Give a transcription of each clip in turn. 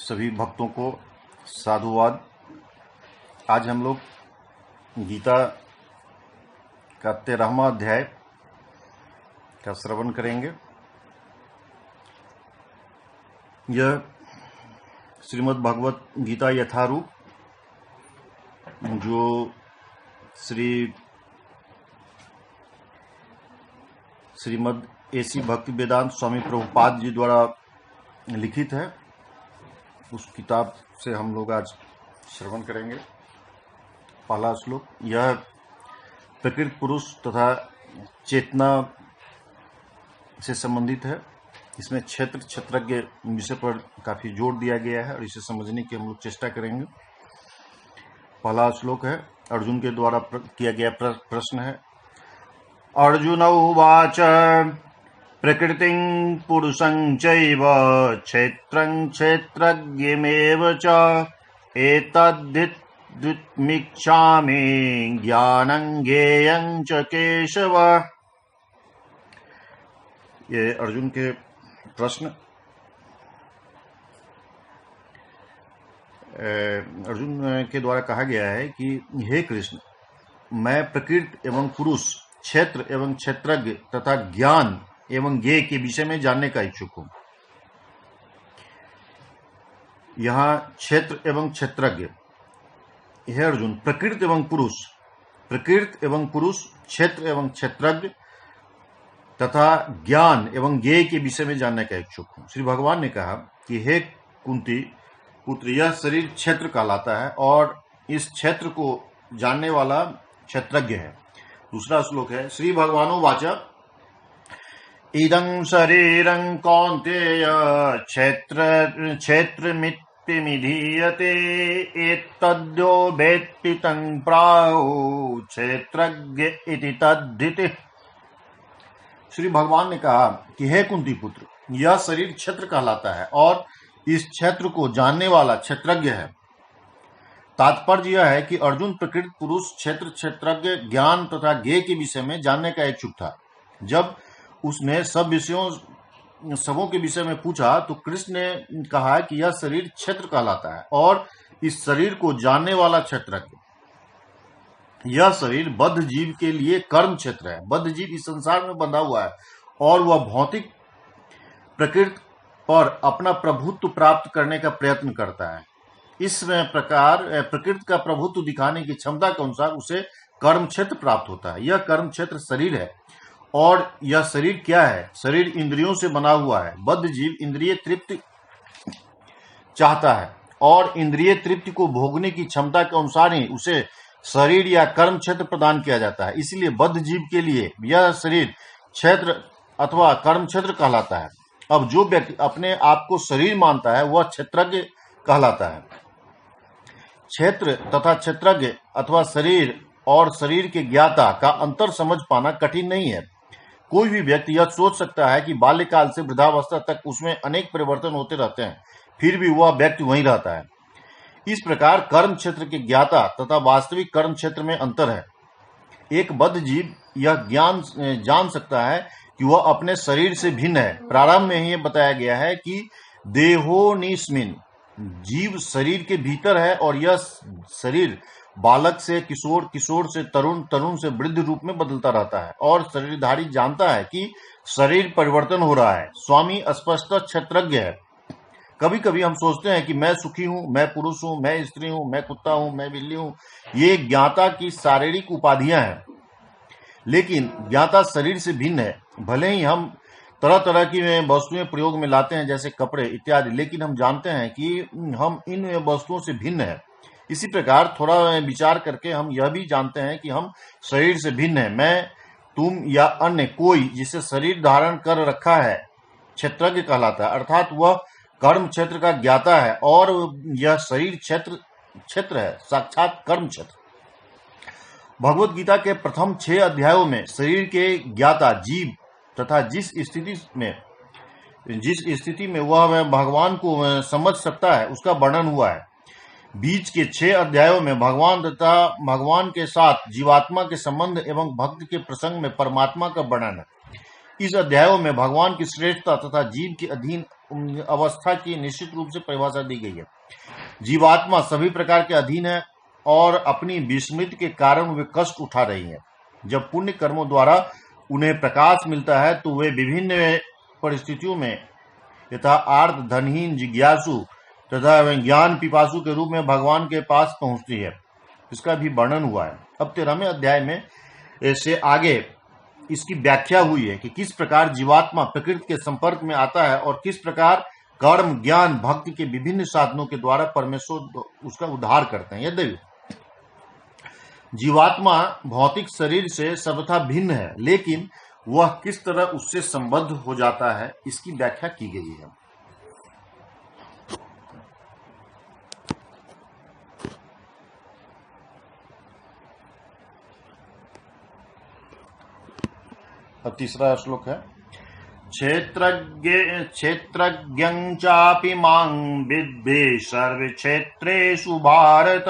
सभी भक्तों को साधुवाद। आज हम लोग गीता का 13वां अध्याय का श्रवण करेंगे। यह श्रीमद् भगवत गीता यथारूप जो श्रीमद् एसी भक्ति वेदांत स्वामी प्रभुपाद जी द्वारा लिखित है, उस किताब से हम लोग आज श्रवण करेंगे। पहला श्लोक, यह प्रकृति पुरुष तथा चेतना से संबंधित है। इसमें क्षेत्र क्षेत्रज्ञ विषय पर काफी जोर दिया गया है और इसे समझने की हम लोग चेष्टा करेंगे। पहला श्लोक है, अर्जुन के द्वारा किया गया प्रश्न है। अर्जुन उवाच प्रकृतिं पुरुषं चैव क्षेत्रं क्षेत्रज्ञमेव च एतद्विद्मिच्छामि ज्ञानं ज्ञेयं च केशव। ये अर्जुन के प्रश्न। अर्जुन के द्वारा कहा गया है कि हे कृष्ण, मैं प्रकृति एवं पुरुष, क्षेत्र एवं क्षेत्रज्ञ तथा ज्ञान एवं ज्ञेय के विषय में जानने का इच्छुक हूं। यहां क्षेत्र एवं क्षेत्रज्ञ, हे अर्जुन, प्रकृति एवं पुरुष, क्षेत्र एवं क्षेत्रज्ञ तथा ज्ञान एवं ज्ञेय के विषय में जानने का इच्छुक हूं। श्री भगवान ने कहा कि हे कुंती पुत्र, यह शरीर क्षेत्र कहलाता है और इस क्षेत्र को जानने वाला क्षेत्रज्ञ है। दूसरा श्लोक है, श्री भगवानो वाचा इदं शरीरं कौन्तेय क्षेत्रमित्यभिधीयते एतद्यो वेत्ति तं प्राहुः क्षेत्रज्ञ इति तद्धितिः। श्री भगवान ने कहा कि हे कुंती पुत्र, यह शरीर क्षेत्र कहलाता है और इस क्षेत्र को जानने वाला क्षेत्रज्ञ है। तात्पर्य यह है कि अर्जुन प्रकृति पुरुष, क्षेत्र क्षेत्रज्ञ, ज्ञान तथा ज्ञेय के विषय में जानने का इच्छुक था। जब उसने सबों के विषय में पूछा तो कृष्ण ने कहा कि यह शरीर क्षेत्र कहलाता है और इस शरीर को जानने वाला क्षेत्रज्ञ। यह शरीर बद्ध जीव के लिए कर्म क्षेत्र है। बद्ध जीव इस संसार में बंधा हुआ है और वह भौतिक प्रकृति पर अपना प्रभुत्व प्राप्त करने का प्रयत्न करता है। इस प्रकार प्रकृति का प्रभुत्व दिखाने की क्षमता के अनुसार उसे कर्म क्षेत्र प्राप्त होता है। यह कर्म क्षेत्र शरीर है। और यह शरीर क्या है? शरीर इंद्रियों से बना हुआ है। बद्ध जीव इंद्रिय तृप्ति चाहता है और इंद्रिय तृप्ति को भोगने की क्षमता के अनुसार ही उसे शरीर या कर्म क्षेत्र प्रदान किया जाता है। इसलिए बद्ध जीव के लिए यह शरीर क्षेत्र अथवा कर्म क्षेत्र कहलाता है। अब जो व्यक्ति अपने आप को शरीर मानता है वह क्षेत्रज्ञ कहलाता है। क्षेत्र तथा क्षेत्रज्ञ अथवा शरीर और शरीर के ज्ञाता का अंतर समझ पाना कठिन नहीं है। कोई भी व्यक्ति यह सोच सकता है कि बाल्यकाल से वृद्धावस्था तक उसमें अनेक परिवर्तन होते रहते हैं, फिर भी वह व्यक्ति वहीं रहता है। इस प्रकार कर्म क्षेत्र के ज्ञाता तथा वास्तविक कर्म क्षेत्र में अंतर है। एक बद्ध जीव यह जान सकता है कि वह अपने शरीर से भिन्न है। प्रारंभ में ही बताया गया है कि देहोनिस्मिन, जीव शरीर के भीतर है और यह शरीर बालक से किशोर, किशोर से तरुण, तरुण से वृद्ध रूप में बदलता रहता है और शरीरधारी जानता है कि शरीर परिवर्तन हो रहा है। स्वामी स्पष्ट क्षेत्रज्ञ है। कभी कभी हम सोचते हैं कि मैं सुखी हूं, मैं पुरुष हूं, मैं स्त्री हूं, मैं कुत्ता हूं, मैं बिल्ली हूं। ये ज्ञाता की शारीरिक उपाधियां हैं, लेकिन ज्ञाता शरीर से भिन्न है। भले ही हम तरह तरह की वस्तुएं प्रयोग में लाते हैं जैसे कपड़े इत्यादि, लेकिन हम जानते हैं कि हम इन वस्तुओं से भिन्न है। इसी प्रकार थोड़ा विचार करके हम यह भी जानते हैं कि हम शरीर से भिन्न है। मैं, तुम या अन्य कोई जिसे शरीर धारण कर रखा है क्षेत्रज्ञ कहलाता है, अर्थात वह कर्म क्षेत्र का ज्ञाता है और यह शरीर क्षेत्र है, साक्षात कर्म क्षेत्र। भगवत गीता के प्रथम 6 अध्यायों में शरीर के ज्ञाता जीव तथा जिस स्थिति में वह भगवान को समझ सकता है उसका वर्णन हुआ है। बीच के 6 अध्यायों में भगवान तथा भगवान के साथ जीवात्मा के संबंध एवं भक्त के प्रसंग में परमात्मा का वर्णन है। इस अध्यायों में भगवान की श्रेष्ठता तथा जीव के अधीन अवस्था की निश्चित रूप से परिभाषा दी गई है। जीवात्मा सभी प्रकार के अधीन है और अपनी विस्मृति के कारण वे कष्ट उठा रही है। जब पुण्य कर्मों द्वारा उन्हें प्रकाश मिलता है तो वे विभिन्न परिस्थितियों में यथा आर्त, धनहीन, जिज्ञासु तथा ज्ञान पिपासु के रूप में भगवान के पास पहुंचती है। इसका भी वर्णन हुआ है। अब 13वें अध्याय में इससे आगे इसकी व्याख्या हुई है कि किस प्रकार जीवात्मा प्रकृति के संपर्क में आता है और किस प्रकार कर्म, ज्ञान, भक्ति के विभिन्न साधनों के द्वारा परमेश्वर उसका उद्धार करते हैं। यद्यपि जीवात्मा भौतिक शरीर से सर्वथा भिन्न है, लेकिन वह किस तरह उससे संबद्ध हो जाता है, इसकी व्याख्या की गई है। अब तीसरा श्लोक है, क्षेत्रज्ञं चापि मां विद्धि सर्व क्षेत्रेषु भारत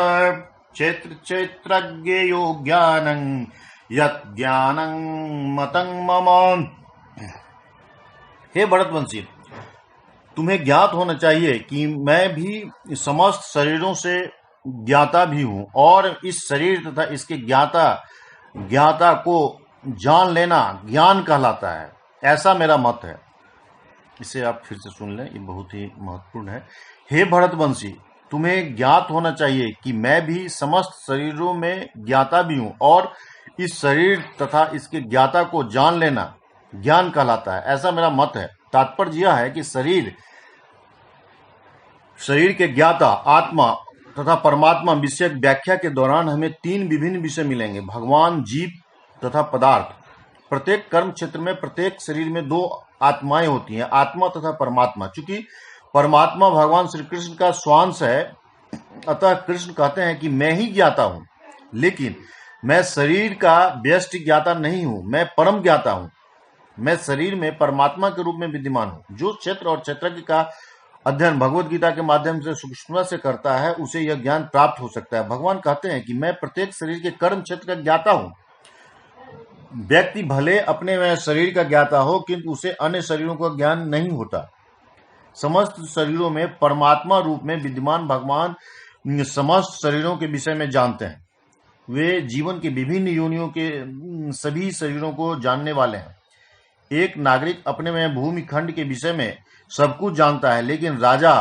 क्षेत्रज्ञेयो ज्ञानं यत् ज्ञानं मतं मम। हे भरतवंशी, तुम्हें ज्ञात होना चाहिए कि मैं भी समस्त शरीरों से ज्ञाता भी हूं और इस शरीर तथा इसके ज्ञाता को जान लेना ज्ञान कहलाता है, ऐसा मेरा मत है। इसे आप फिर से सुन लें, ये बहुत ही महत्वपूर्ण है। हे भरतवंशी, तुम्हें ज्ञात होना चाहिए कि मैं भी समस्त शरीरों में ज्ञाता भी हूं और इस शरीर तथा इसके ज्ञाता को जान लेना ज्ञान कहलाता है, ऐसा मेरा मत है। तात्पर्य यह है कि शरीर के ज्ञाता, आत्मा तथा परमात्मा विषयक व्याख्या के दौरान हमें 3 विभिन्न विषय मिलेंगे, भगवान, जीव तथा पदार्थ। प्रत्येक कर्म क्षेत्र में प्रत्येक शरीर में 2 आत्माएं होती हैं, आत्मा तथा परमात्मा। चूंकि परमात्मा भगवान श्री कृष्ण का स्वांश है, अतः कृष्ण कहते हैं कि मैं ही ज्ञाता हूं, लेकिन मैं शरीर का व्यष्टि ज्ञाता नहीं हूं, मैं परम ज्ञाता हूं। मैं शरीर में परमात्मा के रूप में विद्यमान हूं। जो क्षेत्र और क्षेत्रज्ञ का अध्ययन भगवत गीता के माध्यम से सूक्ष्मता से करता है, उसे यह ज्ञान प्राप्त हो सकता है। भगवान कहते हैं कि मैं प्रत्येक शरीर के कर्म क्षेत्र का ज्ञाता हूं। व्यक्ति भले अपने में शरीर का ज्ञाता हो, किंतु उसे अन्य शरीरों का ज्ञान नहीं होता। समस्त शरीरों में परमात्मा रूप में विद्यमान भगवान समस्त शरीरों के विषय में जानते हैं। वे जीवन के विभिन्न योनियों के सभी शरीरों को जानने वाले हैं। एक नागरिक अपने में भूमि खंड के विषय में सब कुछ जानता है, लेकिन राजा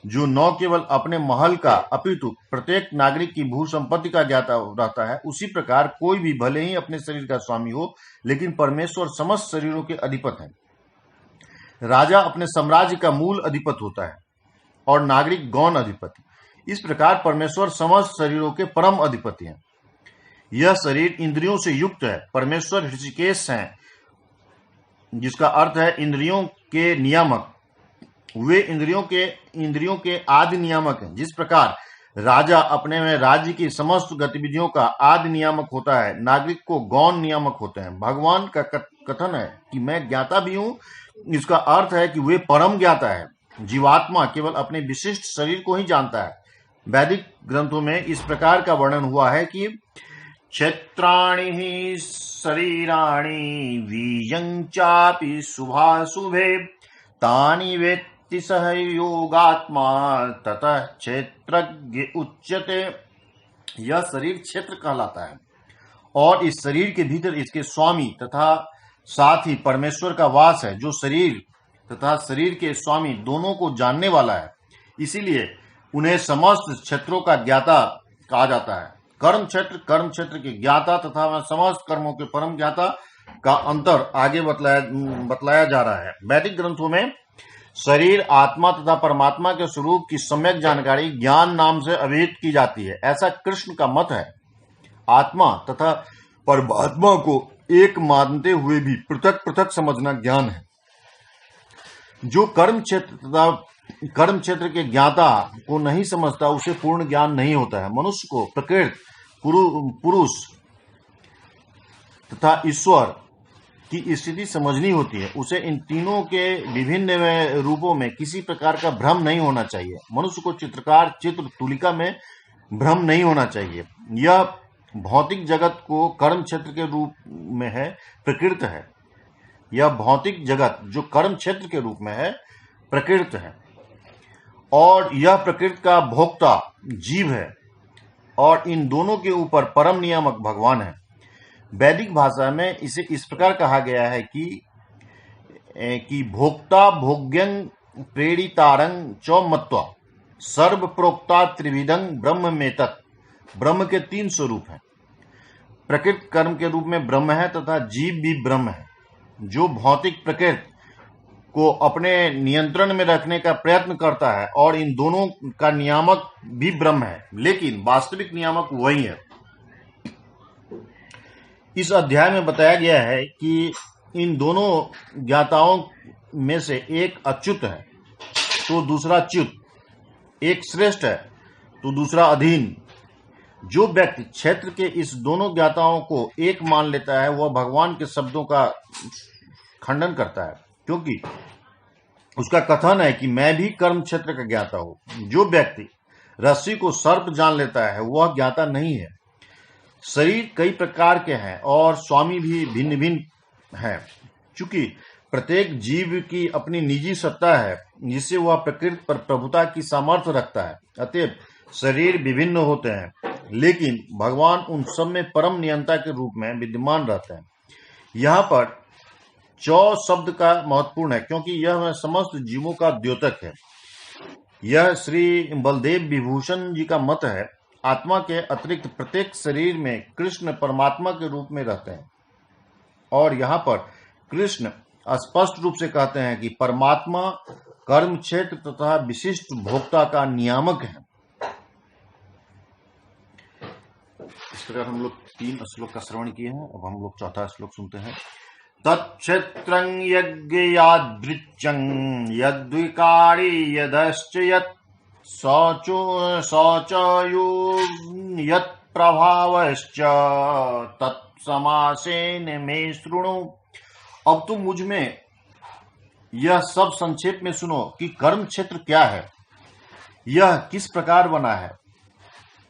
जो न केवल अपने महल का अपितु प्रत्येक नागरिक की भू संपत्ति का ज्ञाता रहता है, उसी प्रकार कोई भी भले ही अपने शरीर का स्वामी हो, लेकिन परमेश्वर समस्त शरीरों के अधिपति हैं। राजा अपने साम्राज्य का मूल अधिपति होता है और नागरिक गौण अधिपति। इस प्रकार परमेश्वर समस्त शरीरों के परम अधिपति हैं। यह शरीर इंद्रियों से युक्त है। परमेश्वर ऋषिकेश हैं, जिसका अर्थ है इंद्रियों के नियामक। वे इंद्रियों के आदि नियामक हैं। जिस प्रकार राजा अपने में राज्य की समस्त गतिविधियों का आदि नियामक होता है, नागरिक को गौण नियामक होते हैं। भगवान का कथन है कि मैं ज्ञाता भी हूं, इसका अर्थ है कि वे परम ज्ञाता है। जीवात्मा केवल अपने विशिष्ट शरीर को ही जानता है। वैदिक ग्रंथों में इस प्रकार का वर्णन हुआ है कि क्षेत्राणि ही शरीराणि वीयं चापि शुभाशुभे तानि वेत्ति सह योगात्मा ततः क्षेत्रज्ञ उच्यते। यह शरीर क्षेत्र कहलाता है और इस शरीर के भीतर इसके स्वामी तथा साथ ही परमेश्वर का वास है, जो शरीर तथा शरीर के स्वामी दोनों को जानने वाला है। इसीलिए उन्हें समस्त क्षेत्रों का ज्ञाता कहा जाता है। कर्म क्षेत्र के ज्ञाता तथा समस्त कर्मों के परम ज्ञाता का अंतर आगे बतलाया जा रहा है। वैदिक ग्रंथों में शरीर, आत्मा तथा परमात्मा के स्वरूप की सम्यक जानकारी ज्ञान नाम से अभिहित की जाती है, ऐसा कृष्ण का मत है। आत्मा तथा परमात्मा को एक मानते हुए भी पृथक पृथक समझना ज्ञान है। जो कर्म क्षेत्र के ज्ञाता को नहीं समझता, उसे पूर्ण ज्ञान नहीं होता है। मनुष्य को प्रकृति, पुरुष तथा ईश्वर की स्थिति समझनी होती है। उसे इन तीनों के विभिन्न रूपों में किसी प्रकार का भ्रम नहीं होना चाहिए। मनुष्य को चित्र तुलिका में भ्रम नहीं होना चाहिए। यह भौतिक जगत को कर्म क्षेत्र के रूप में है, प्रकृत है। यह भौतिक जगत जो कर्म क्षेत्र के रूप में है, प्रकृति है और यह प्रकृति का भोक्ता जीव है और इन दोनों के ऊपर परम नियामक भगवान है। वैदिक भाषा में इसे इस प्रकार कहा गया है कि भोक्ता भोग्यं प्रेरितारं च मत्वा सर्व प्रोक्ता त्रिविधं ब्रह्म में तत्। ब्रह्म के 3 स्वरूप हैं। प्रकृति कर्म के रूप में ब्रह्म है तथा जीव भी ब्रह्म है, जो भौतिक प्रकृति को अपने नियंत्रण में रखने का प्रयत्न करता है और इन दोनों का नियामक भी ब्रह्म है, लेकिन वास्तविक नियामक वही है। इस अध्याय में बताया गया है कि इन दोनों ज्ञाताओं में से एक अच्युत है तो दूसरा च्युत, एक श्रेष्ठ है तो दूसरा अधीन। जो व्यक्ति क्षेत्र के इस दोनों ज्ञाताओं को एक मान लेता है वह भगवान के शब्दों का खंडन करता है, क्योंकि उसका कथन है कि मैं भी कर्म क्षेत्र का ज्ञाता हूं। जो व्यक्ति रस्सी को सर्प जान लेता है वह ज्ञाता नहीं है। शरीर कई प्रकार के हैं और स्वामी भी भिन्न भिन्न है। चूंकि प्रत्येक जीव की अपनी निजी सत्ता है जिससे वह प्रकृति पर प्रभुता की सामर्थ्य रखता है, अतएव शरीर विभिन्न होते हैं, लेकिन भगवान उन सब में परम नियंता के रूप में विद्यमान रहते हैं। यहाँ पर चौ शब्द का महत्वपूर्ण है क्योंकि यह समस्त जीवों का द्योतक है। यह श्री बलदेव विभूषण जी का मत है। आत्मा के अतिरिक्त प्रत्येक शरीर में कृष्ण परमात्मा के रूप में रहते हैं और यहाँ पर कृष्ण स्पष्ट रूप से कहते हैं कि परमात्मा कर्म क्षेत्र तथा विशिष्ट भोक्ता का नियामक है। इस प्रकार हम लोग 3 श्लोक का श्रवण किए हैं। अब हम लोग 4था श्लोक सुनते हैं। तत्क्षेत्रं यज्ञयादृचं यद्विकारी यदश्च यत् शौचयो यत्प्रभावश्च तत्समासेन मे शृणु। अब तुम मुझ में यह सब संक्षेप में सुनो कि कर्म क्षेत्र क्या है, यह किस प्रकार बना है,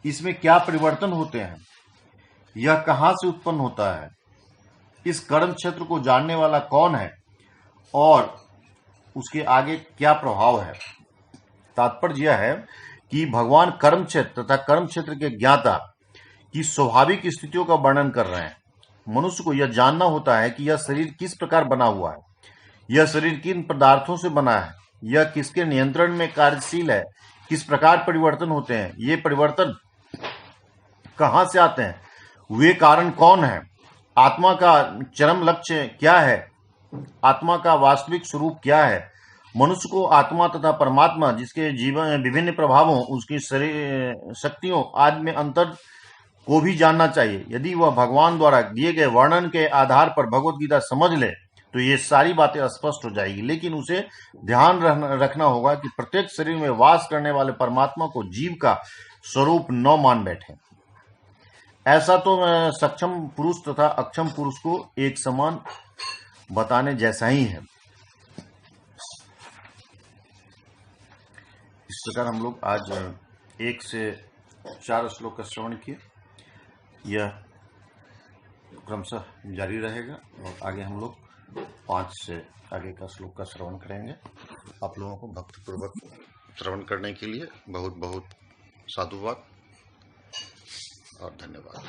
इसमें क्या परिवर्तन होते हैं, यह कहां से उत्पन्न होता है, इस कर्म क्षेत्र को जानने वाला कौन है और उसके आगे क्या प्रभाव है। तात्पर्य यह है कि भगवान कर्म क्षेत्र तथा कर्म क्षेत्र के ज्ञाता की स्वाभाविक स्थितियों का वर्णन कर रहे हैं। मनुष्य को यह जानना होता है कि यह शरीर किस प्रकार बना हुआ है, यह शरीर किन पदार्थों से बना है, यह किसके नियंत्रण में कार्यशील है, किस प्रकार परिवर्तन होते हैं, ये परिवर्तन कहां से आते हैं, वे कारण कौन है, आत्मा का चरम लक्ष्य क्या है, आत्मा का वास्तविक स्वरूप क्या है। मनुष्य को आत्मा तथा परमात्मा जिसके जीवन विभिन्न प्रभावों, उसकी शक्तियों आदि में अंतर को भी जानना चाहिए। यदि वह भगवान द्वारा दिए गए वर्णन के आधार पर भगवत गीता समझ ले तो ये सारी बातें स्पष्ट हो जाएगी, लेकिन उसे ध्यान रखना होगा कि प्रत्येक शरीर में वास करने वाले परमात्मा को जीव का स्वरूप न मान बैठे। ऐसा तो सक्षम पुरुष तथा अक्षम पुरुष को एक समान बताने जैसा ही है। इस प्रकार हम लोग आज 1 से 4 श्लोक का श्रवण किए। यह क्रमशः जारी रहेगा और आगे हम लोग 5 से आगे का श्लोक का श्रवण करेंगे। आप लोगों को भक्तिपूर्वक श्रवण करने के लिए बहुत बहुत साधुवाद और धन्यवाद।